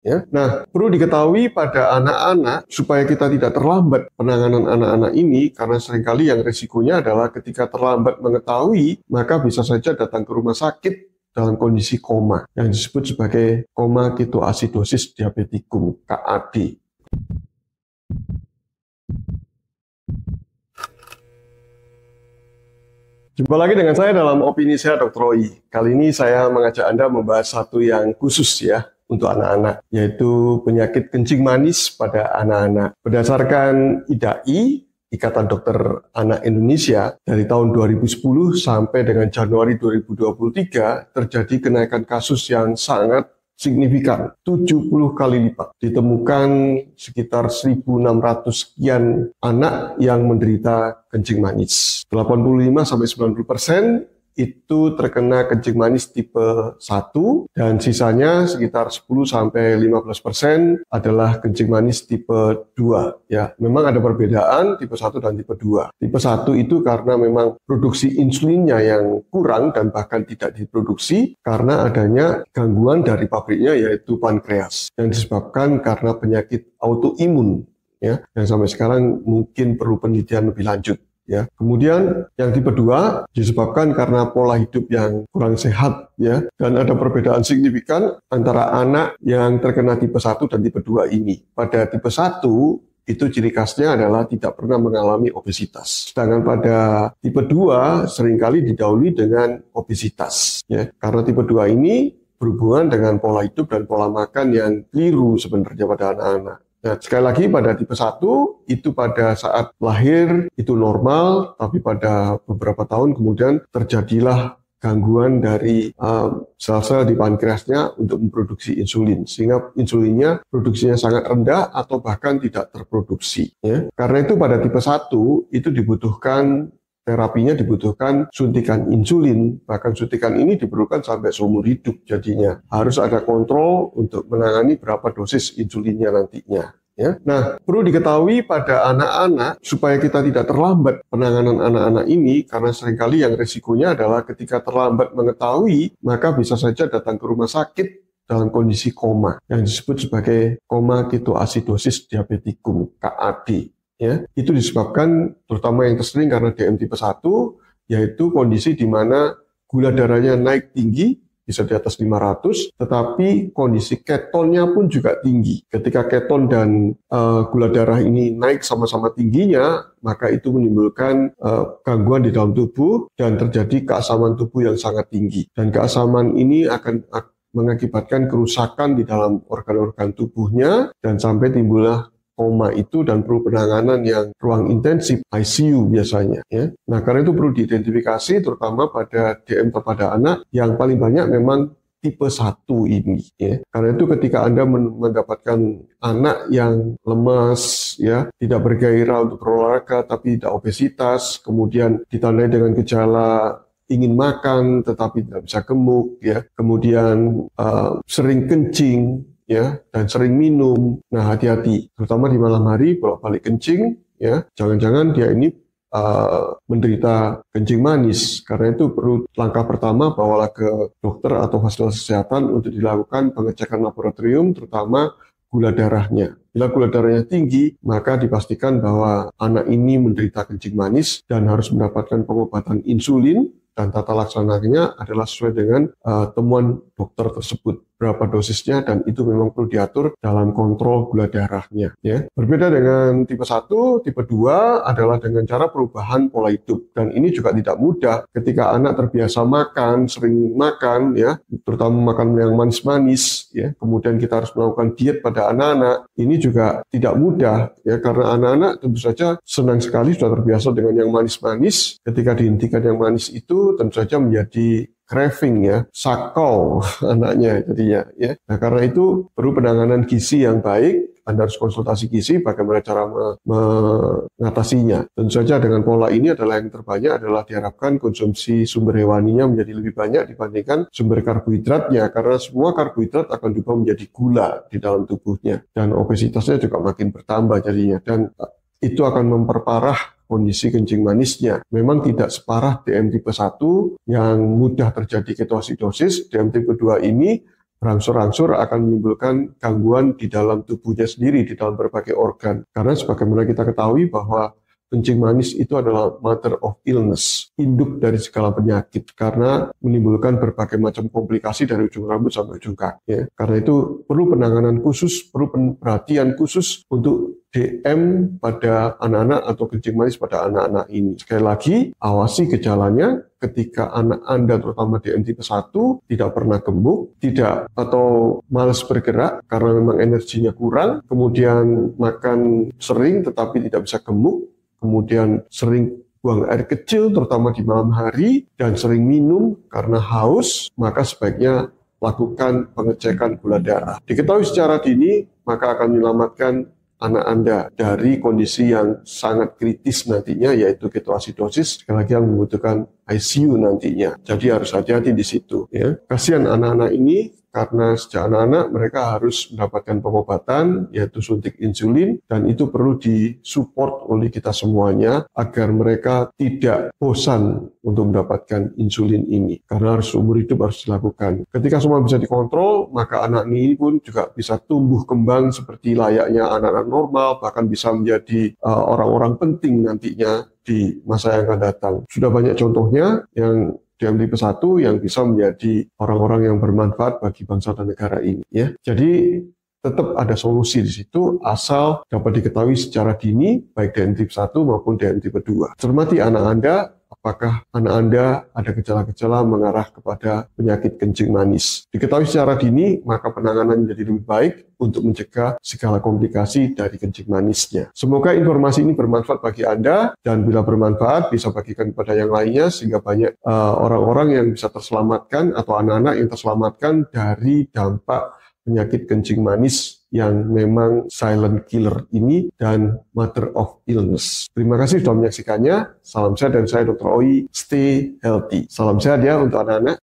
Ya. Nah, perlu diketahui pada anak-anak supaya kita tidak terlambat penanganan anak-anak ini, karena seringkali yang risikonya adalah ketika terlambat mengetahui, maka bisa saja datang ke rumah sakit dalam kondisi koma yang disebut sebagai koma ketoasidosis diabetikum (KAD). Jumpa lagi dengan saya dalam Opini Sehat Dr. Roy. Kali ini saya mengajak Anda membahas satu yang khusus ya untuk anak-anak, yaitu penyakit kencing manis pada anak-anak. Berdasarkan IDAI, Ikatan Dokter Anak Indonesia, dari tahun 2010 sampai dengan Januari 2023 terjadi kenaikan kasus yang sangat signifikan, 70 kali lipat. Ditemukan sekitar 1.600 sekian anak yang menderita kencing manis. 85-90% itu terkena kencing manis tipe 1 dan sisanya sekitar 10-15% adalah kencing manis tipe 2 ya. Memang ada perbedaan tipe 1 dan tipe 2. Tipe 1 itu karena memang produksi insulinnya yang kurang dan bahkan tidak diproduksi karena adanya gangguan dari pabriknya yaitu pankreas yang disebabkan karena penyakit autoimun ya, yang sampai sekarang mungkin perlu penelitian lebih lanjut. Ya. Kemudian yang tipe 2 disebabkan karena pola hidup yang kurang sehat ya, dan ada perbedaan signifikan antara anak yang terkena tipe 1 dan tipe 2 ini. Pada tipe 1 itu ciri khasnya adalah tidak pernah mengalami obesitas. Sedangkan pada tipe 2 seringkali didahului dengan obesitas ya. Karena tipe 2 ini berhubungan dengan pola hidup dan pola makan yang keliru sebenarnya pada anak-anak. Nah, sekali lagi pada tipe 1 itu pada saat lahir itu normal, tapi pada beberapa tahun kemudian terjadilah gangguan dari sel-sel di pankreasnya untuk memproduksi insulin, sehingga insulinnya produksinya sangat rendah atau bahkan tidak terproduksi. Ya. Karena itu pada tipe 1 itu dibutuhkan terapinya dibutuhkan suntikan insulin, bahkan suntikan ini diperlukan sampai seumur hidup jadinya. Harus ada kontrol untuk menangani berapa dosis insulinnya nantinya. Ya. Nah, perlu diketahui pada anak-anak supaya kita tidak terlambat penanganan anak-anak ini, karena seringkali yang risikonya adalah ketika terlambat mengetahui, maka bisa saja datang ke rumah sakit dalam kondisi koma, yang disebut sebagai koma ketoasidosis diabetikum (KAD). Ya, itu disebabkan terutama yang tersering karena DM tipe 1, yaitu kondisi di mana gula darahnya naik tinggi, bisa di atas 500, tetapi kondisi ketonnya pun juga tinggi. Ketika keton dan gula darah ini naik sama-sama tingginya, maka itu menimbulkan gangguan di dalam tubuh dan terjadi keasaman tubuh yang sangat tinggi. Dan keasaman ini akan mengakibatkan kerusakan di dalam organ-organ tubuhnya dan sampai timbullah koma itu dan perlu penanganan yang ruang intensif ICU biasanya ya. Nah, karena itu perlu diidentifikasi terutama pada DM pada anak yang paling banyak memang tipe 1 ini ya. Karena itu ketika Anda mendapatkan anak yang lemas ya, tidak bergairah untuk berolahraga tapi tidak obesitas, kemudian ditandai dengan gejala ingin makan tetapi tidak bisa gemuk ya, kemudian sering kencing ya, dan sering minum. Nah, hati-hati, terutama di malam hari bolak-balik kencing ya. Jangan-jangan dia ini menderita kencing manis. Karena itu perlu langkah pertama bawalah ke dokter atau fasilitas kesehatan untuk dilakukan pengecekan laboratorium, terutama gula darahnya. Bila gula darahnya tinggi, maka dipastikan bahwa anak ini menderita kencing manis dan harus mendapatkan pengobatan insulin, dan tata laksananya adalah sesuai dengan temuan dokter tersebut. Berapa dosisnya, dan itu memang perlu diatur dalam kontrol gula darahnya. Ya. Berbeda dengan tipe 1, tipe 2 adalah dengan cara perubahan pola hidup. Dan ini juga tidak mudah ketika anak terbiasa makan, sering makan, ya, terutama makan yang manis-manis, ya. Kemudian kita harus melakukan diet pada anak-anak. Ini juga tidak mudah, ya, karena anak-anak tentu saja senang sekali sudah terbiasa dengan yang manis-manis. Ketika dihentikan yang manis itu tentu saja menjadi craving ya, sakau anaknya jadinya ya. Nah, karena itu perlu penanganan gizi yang baik. Anda harus konsultasi gizi bagaimana cara mengatasinya. Tentu saja dengan pola ini adalah yang terbanyak adalah diharapkan konsumsi sumber hewaninya menjadi lebih banyak dibandingkan sumber karbohidratnya, karena semua karbohidrat akan diubah menjadi gula di dalam tubuhnya dan obesitasnya juga makin bertambah jadinya, dan itu akan memperparah kondisi kencing manisnya. Memang tidak separah DM tipe 1 yang mudah terjadi ketoasidosis. DM tipe 2 ini berangsur-angsur akan menimbulkan gangguan di dalam tubuhnya sendiri, di dalam berbagai organ. Karena sebagaimana kita ketahui bahwa kencing manis itu adalah mother of illness, induk dari segala penyakit, karena menimbulkan berbagai macam komplikasi dari ujung rambut sampai ujung kaki. Ya. Karena itu perlu penanganan khusus, perlu perhatian khusus untuk DM pada anak-anak atau kencing manis pada anak-anak ini. Sekali lagi, awasi gejalanya ketika anak Anda terutama DM tipe 1 tidak pernah gemuk, tidak atau malas bergerak karena memang energinya kurang, kemudian makan sering tetapi tidak bisa gemuk, kemudian sering buang air kecil terutama di malam hari, dan sering minum karena haus, maka sebaiknya lakukan pengecekan gula darah. Diketahui secara dini, maka akan menyelamatkan anak Anda dari kondisi yang sangat kritis nantinya, yaitu ketoasidosis, sekali lagi yang membutuhkan ICU nantinya. Jadi harus hati-hati di situ. Ya. Kasihan anak-anak ini, karena sejak anak-anak mereka harus mendapatkan pengobatan, yaitu suntik insulin, dan itu perlu disupport oleh kita semuanya agar mereka tidak bosan untuk mendapatkan insulin ini, karena harus seumur hidup harus dilakukan. Ketika semua bisa dikontrol, maka anak ini pun juga bisa tumbuh kembang seperti layaknya anak-anak normal, bahkan bisa menjadi orang-orang penting nantinya di masa yang akan datang. Sudah banyak contohnya yang DM tipe 1 yang bisa menjadi orang-orang yang bermanfaat bagi bangsa dan negara ini. Ya. Jadi tetap ada solusi di situ asal dapat diketahui secara dini baik DM tipe 1 maupun DM tipe 2. Cermati anak Anda, apakah anak Anda ada gejala-gejala mengarah kepada penyakit kencing manis. Diketahui secara dini, maka penanganan menjadi lebih baik untuk mencegah segala komplikasi dari kencing manisnya. Semoga informasi ini bermanfaat bagi Anda, dan bila bermanfaat bisa bagikan kepada yang lainnya sehingga banyak orang-orang yang bisa terselamatkan atau anak-anak yang terselamatkan dari dampak penyakit kencing manis yang memang silent killer ini dan mother of illness. Terima kasih sudah menyaksikannya. Salam sehat dan saya Dr. Oi. Stay healthy. Salam sehat ya untuk anak-anak.